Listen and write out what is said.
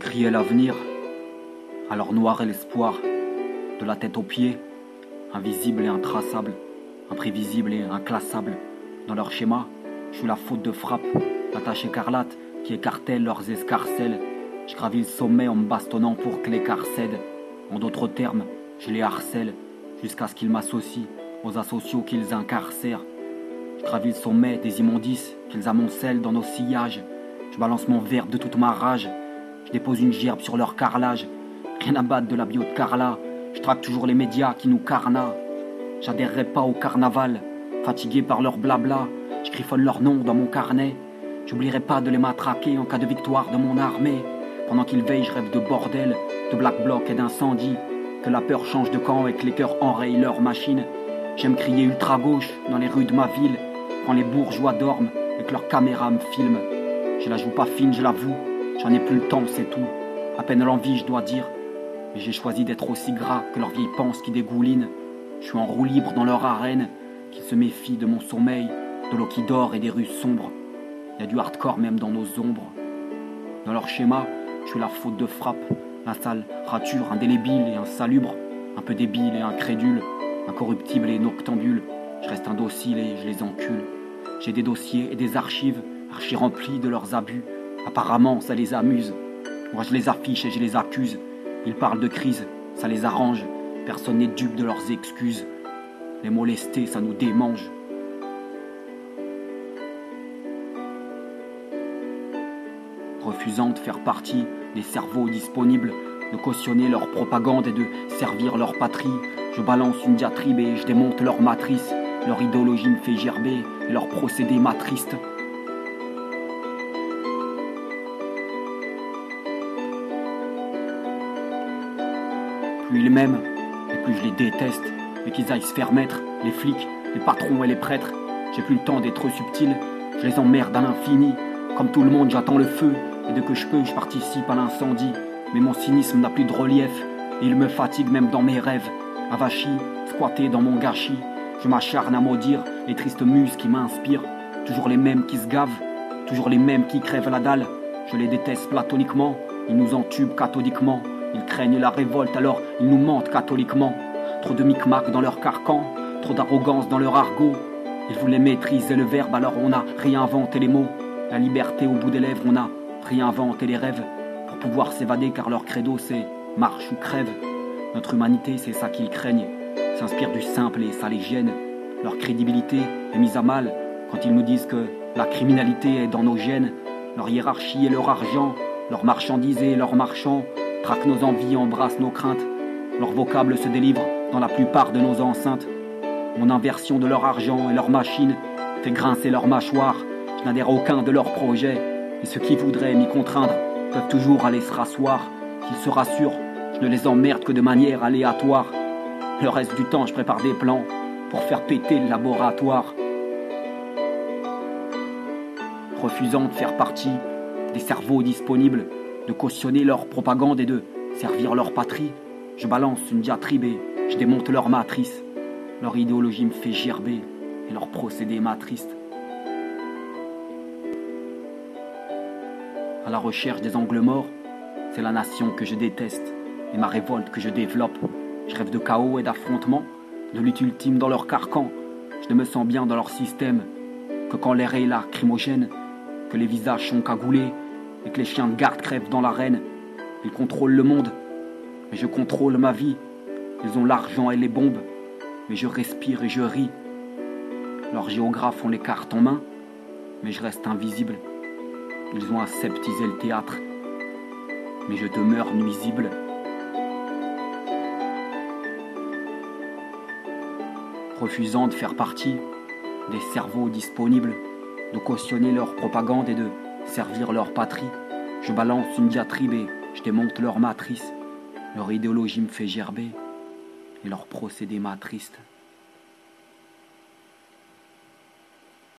Griller l'avenir, alors noir est l'espoir, de la tête aux pieds, invisible et intraçable, imprévisible et inclassable. Dans leur schéma, je suis la faute de frappe, la tache écarlate qui écartèle leurs escarcelles. Je gravis le sommet en me bastonnant pour que l'écart cède. En d'autres termes, je les harcèle, jusqu'à ce qu'ils m'associent aux asociaux qu'ils incarcèrent. Je gravis le sommet des immondices qu'ils amoncellent dans nos sillages. Je balance mon verbe de toute ma rage. Je dépose une gerbe sur leur carrelage. Rien à battre de la bio de Carla. Je traque toujours les médias qui nous carnat. J'adhérerai pas au carnaval, fatigué par leur blabla. Je griffonne leur nom dans mon carnet. J'oublierai pas de les matraquer en cas de victoire de mon armée. Pendant qu'ils veillent, je rêve de bordel, de black bloc et d'incendie. Que la peur change de camp et que les cœurs enrayent leurs machines. J'aime crier ultra gauche dans les rues de ma ville, quand les bourgeois dorment et que leurs caméras me filment. Je la joue pas fine, je l'avoue, j'en ai plus le temps, c'est tout. À peine l'envie, je dois dire. Mais j'ai choisi d'être aussi gras que leurs vieilles panses qui dégoulinent. Je suis en roue libre dans leur arène, qui se méfient de mon sommeil, de l'eau qui dort et des rues sombres. Y a du hardcore même dans nos ombres. Dans leur schéma, je suis la faute de frappe, la sale rature indélébile et insalubre, un peu débile et incrédule, incorruptible et noctambule. Je reste indocile et je les encule. J'ai des dossiers et des archives, archi remplis de leurs abus. Apparemment, ça les amuse. Moi, je les affiche et je les accuse. Ils parlent de crise, ça les arrange. Personne n'est dupe de leurs excuses. Les molester, ça nous démange. Refusant de faire partie des cerveaux disponibles, de cautionner leur propagande et de servir leur patrie, je balance une diatribe et je démonte leur matrice. Leur idéologie me fait gerber et leur procédé m'attriste. Plus ils m'aiment, et plus je les déteste, et qu'ils aillent se faire mettre, les flics, les patrons et les prêtres. J'ai plus le temps d'être subtil, je les emmerde à l'infini. Comme tout le monde, j'attends le feu, et dès que je peux, je participe à l'incendie. Mais mon cynisme n'a plus de relief, et il me fatigue même dans mes rêves. Avachi, squatté dans mon gâchis, je m'acharne à maudire les tristes muses qui m'inspirent. Toujours les mêmes qui se gavent, toujours les mêmes qui crèvent la dalle. Je les déteste platoniquement, ils nous entubent cathodiquement. Ils craignent la révolte, alors ils nous mentent catholiquement. Trop de micmac dans leur carcan, trop d'arrogance dans leur argot. Ils voulaient maîtriser le verbe, alors on a réinventé les mots. La liberté au bout des lèvres, on a réinventé les rêves. Pour pouvoir s'évader, car leur credo c'est marche ou crève. Notre humanité, c'est ça qu'ils craignent. S'inspire du simple et ça les gêne. Leur crédibilité est mise à mal quand ils nous disent que la criminalité est dans nos gènes. Leur hiérarchie et leur argent, leur marchandise et leurs marchands traquent nos envies, embrassent nos craintes. Leur vocable se délivre dans la plupart de nos enceintes. Mon inversion de leur argent et leur machine fait grincer leur mâchoire. Je n'adhère à aucun de leurs projets. Et ceux qui voudraient m'y contraindre peuvent toujours aller se rasseoir. Qu'ils se rassurent, je ne les emmerde que de manière aléatoire. Le reste du temps, je prépare des plans pour faire péter le laboratoire. Refusant de faire partie des cerveaux disponibles, de cautionner leur propagande et de servir leur patrie, je balance une diatribe et je démonte leur matrice. Leur idéologie me fait gerber et leur procédé m'attriste. À la recherche des angles morts, c'est la nation que je déteste et ma révolte que je développe. Je rêve de chaos et d'affrontement, de lutte ultime dans leur carcan. Je ne me sens bien dans leur système que quand l'air est lacrymogène, que les visages sont cagoulés et que les chiens de garde crèvent dans l'arène. Ils contrôlent le monde, mais je contrôle ma vie. Ils ont l'argent et les bombes, mais je respire et je ris. Leurs géographes ont les cartes en main, mais je reste invisible. Ils ont aseptisé le théâtre, mais je demeure nuisible. Refusant de faire partie des cerveaux disponibles, de cautionner leur propagande et de servir leur patrie, je balance une diatribe et je démonte leur matrice. Leur idéologie me fait gerber et leur procédé m'attriste.